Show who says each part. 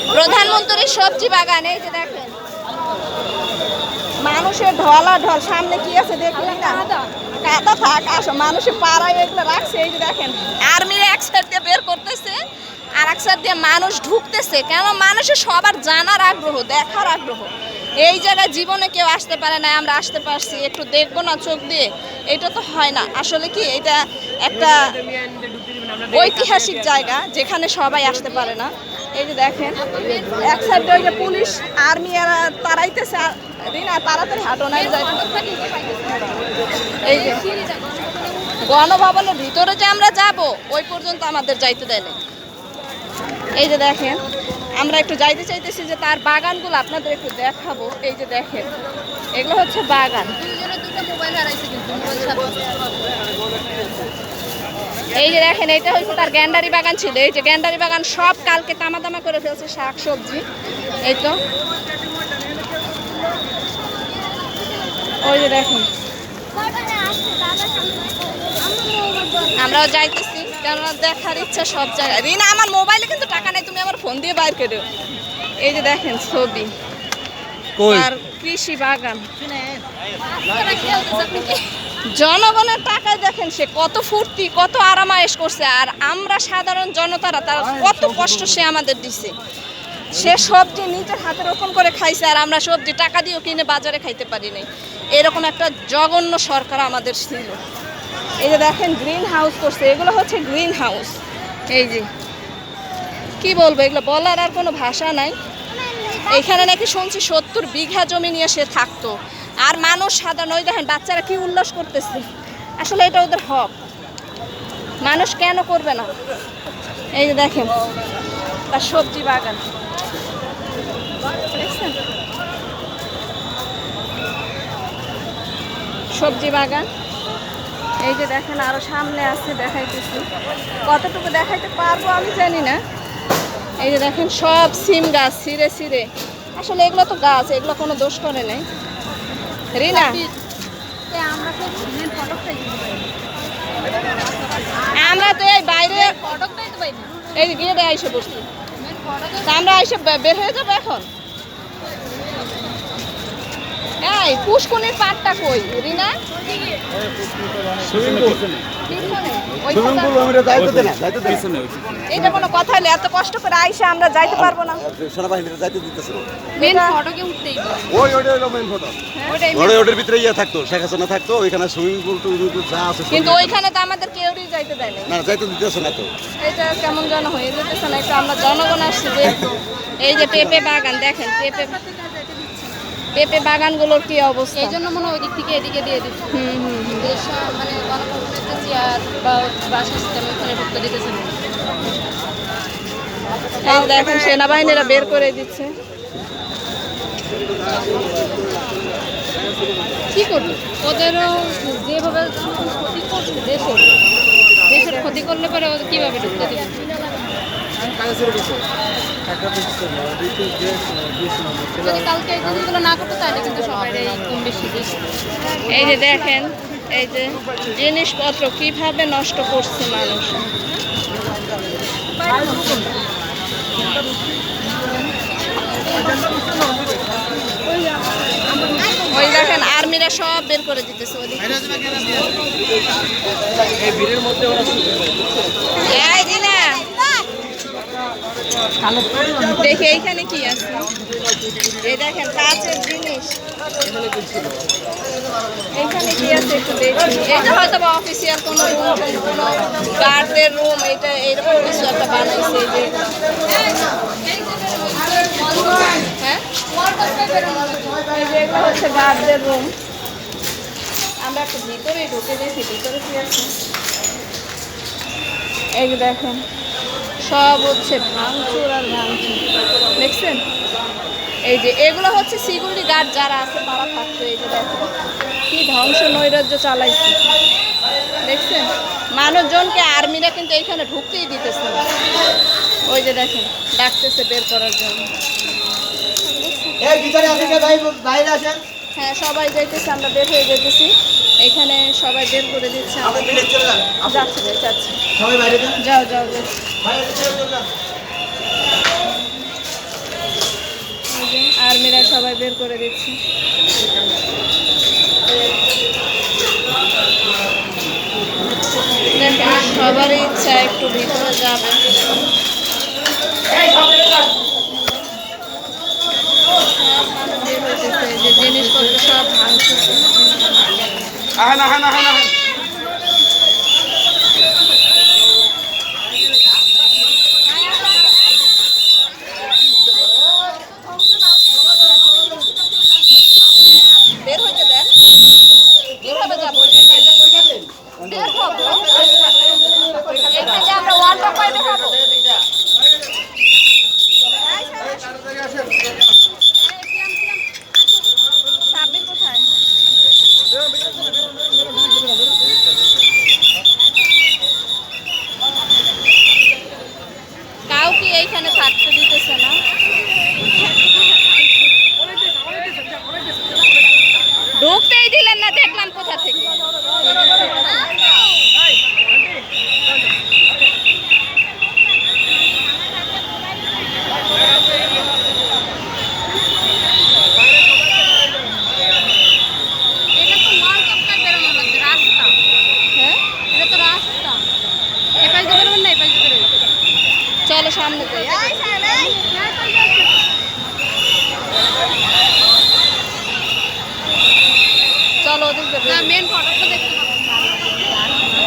Speaker 1: প্রধানমন্ত্রীর সবজি বাগান। এই যে দেখেন মানুষের ঢলা ঢল, সামনে কি আছে দেখলেন না? কাদা থাক, আসো মানুষের পাড়ায় এগুলো রাখছে। এই যে দেখেন আর্মির এক সাইড দিয়ে বের করতেছে আর এক সাইড দিয়ে মানুষ ঢুকতেছে। কেন? মানুষের সবার জানার আগ্রহ, দেখার আগ্রহ। এই জায়গায় জীবনে কেউ আসতে পারে না, আমরা আসতে পারছি, একটু দেখবো না চোখ দিয়ে, এটা তো হয় না। আসলে কি এটা একটা ঐতিহাসিক জায়গা যেখানে সবাই আসতে পারে না। এই যে দেখেন এক সাইডে ওই যে পুলিশ আর্মি এরা তাড়াইতেছে, রিনা তাড়াতাড়ি হাঁটো না যায়। এই যে গণভবনের ভিতরে যে আমরা যাব ওই পর্যন্ত আমাদের যাইতে দেয় না। এই যে দেখেন আমরা একটু যাইতে চাইতেছি যে তার বাগানগুলো আপনাদের একটু দেখাবো। এই যে দেখেন এগুলো হচ্ছে বাগান। এই যে দেখেন এটা হচ্ছে তার গ্যান্ডারি বাগান ছিল। এই যে গ্যান্ডারি বাগান সব কালকে তামা করে ফেলছে, শাক সবজি। এই তো ওই যে দেখেন আমরাও যাইতেছি, কেননা দেখার ইচ্ছা সব জায়গায়। রিনা আমার মোবাইলে কিন্তু টাকা নেই, তুমি আমার ফোন দিয়ে বাইর করে। এই যে দেখেন ছবি আর কৃষি বাগান, জনগণের টাকায় দেখেন সে কত ফুর্তি, কত আরামায়েশ করছে। আর আমরা সাধারণ জনতারা তার কত কষ্ট সে আমাদের দিছে। সে সবজি নিজের হাতে রোপণ করে খাইছে আর আমরা সবজি টাকা দিয়েও কিনে বাজারে খাইতে পারি নাই। এরকম একটা জঘন্য সরকার আমাদের ছিল। এই যে দেখেন গ্রিন হাউস করছে, এগুলো হচ্ছে গ্রিন হাউস। এই যে কি বলবো, এগুলো বলার আর কোনো ভাষা নাই। এখানে নাকি শুনছি 70 বিঘা জমি নিয়ে সে থাকতো। আর মানুষ সাধারণ ওই দেখেন বাচ্চারা কি উল্লাস করতেছে। আসলে এটা ওদের হক, মানুষ কেন করবে না? এই যে দেখেন তার সবজি বাগান, দেখছেন সবজি বাগান। এই যে দেখেন আরো সামনে আছে, দেখাইতেছি, কতটুকু দেখাইতে পারবো আমি জানি না। এই যে দেখেন সব সিম গাছ ছিঁড়ে ছিঁড়ে, আসলে এগুলো তো গাছ, এগুলো কোনো দোষ করে নেই। রিনা আমরা তো এই বাইরে এই গিয়ে আইসে বসছি, আমরা আইসে বের হয়ে যাবো এখন। এই পুষ্কুনির পাটটা কই রিনা? এটা কোনো কথা হলে এত কষ্ট করে আইসা আমরা যাইতে পারবো না?
Speaker 2: সেনাবাহিনীরা যাইতে দিতেছিল।
Speaker 1: মেন ফটোকে উঠতেই
Speaker 2: ওইটা মেন ফটো। ওটার ভিতরে ইয়া থাকতো, শেখ হাসিনা থাকতো, ওইখানে সুইমিং পুল যা আছে।
Speaker 1: কিন্তু ওইখানে তো আমাদের কেউই যাইতে দেয় না।
Speaker 2: না যাইতে দিতেছে না তো।
Speaker 1: এটা কেমন যেন হয়ে যেতেছে না? একটু আমরা জনগণ আসছি যে এই যে পেঁপে বাগান দেখেন, পেঁপে বাগানগুলোর কি অবস্থা। এই জন্য মনে হয় ওই দিক থেকে এদিকে দিয়ে দিচ্ছে। মানে গণভবনের যে চেয়ার বা বাসা সিস্টেম ওখানে ঢুকতে দিতেছে না। এই দেখেন সেনাবাহিনীরা বের করে দিচ্ছে। কি করবে? ওদেরও যেভাবে ক্ষতি করছে দেশের ক্ষতি করলে পরে ওদের কীভাবে ঢুকতে দেবে? যদি কালকে এই জিনিসগুলো না করতে তাহলে কিন্তু সবাই কম বেশি দিচ্ছে। এই যে দেখেন এই যে জিনিসপত্র কিভাবে নষ্ট করছে মানুষ। ওই দেখেন আর্মিরা সব বের করে দিতেছে ওদিকে। দেখি এইখানে কি আছে। এই দেখেন কাঁচের জিনিস, এইখানে কি আছে একটু দেখি। এটা হয়তো বা অফিসিয়াল কোনো রুম, কোনো গার্ডদের রুম, এটা এইরকম কিছু একটা বানাইছে। হ্যাঁ এই যে এগুলো হচ্ছে গার্ডদের রুম। আমরা একটু ভিতরে ঢুকে দেখি ভিতরে কি আছে। এই যে দেখেন সব হচ্ছে ভাঙচুর আর ভাঙচুর, দেখছেন? এই যে এগুলো হচ্ছে সিকিউরিটি গার্ড যারা আছে তারা থাকতো। এই যে দেখেন কি ধ্বংস নৈরাজ্য চালাইছে, দেখছেন? মানুষজনকে আর্মিরা কিন্তু এইখানে ঢুকতেই দিতেছে না। ওই যে দেখেন ডাকতেছে বের করার জন্য। হ্যাঁ সবাই যাইতেছে, আমরা বের হয়ে যেতেছি। এখানে সবাই বের করে দিচ্ছে। যাও যাও যাও। বের করে দিচ্ছি। দেখেন সবারই ইচ্ছা একটু ভিতরে যাবে। সব মানুষ বের হইতেছে, যে জিনিসপত্র সব ভাঙতেছে। বের হইতে দেন, কিভাবে যাবো? বের হবো, এখানে আমরা ওয়ালটা পাইলে হবো। সাব্বির কোথায়? কাউকে এইখানে থাকতে দিতেছে না। ঢুকতেই দিলেন না, দেখলাম কোথা থেকে। হ্যাঁ, চলো সামনে যাই। চলো ওদিকে মেন ফটো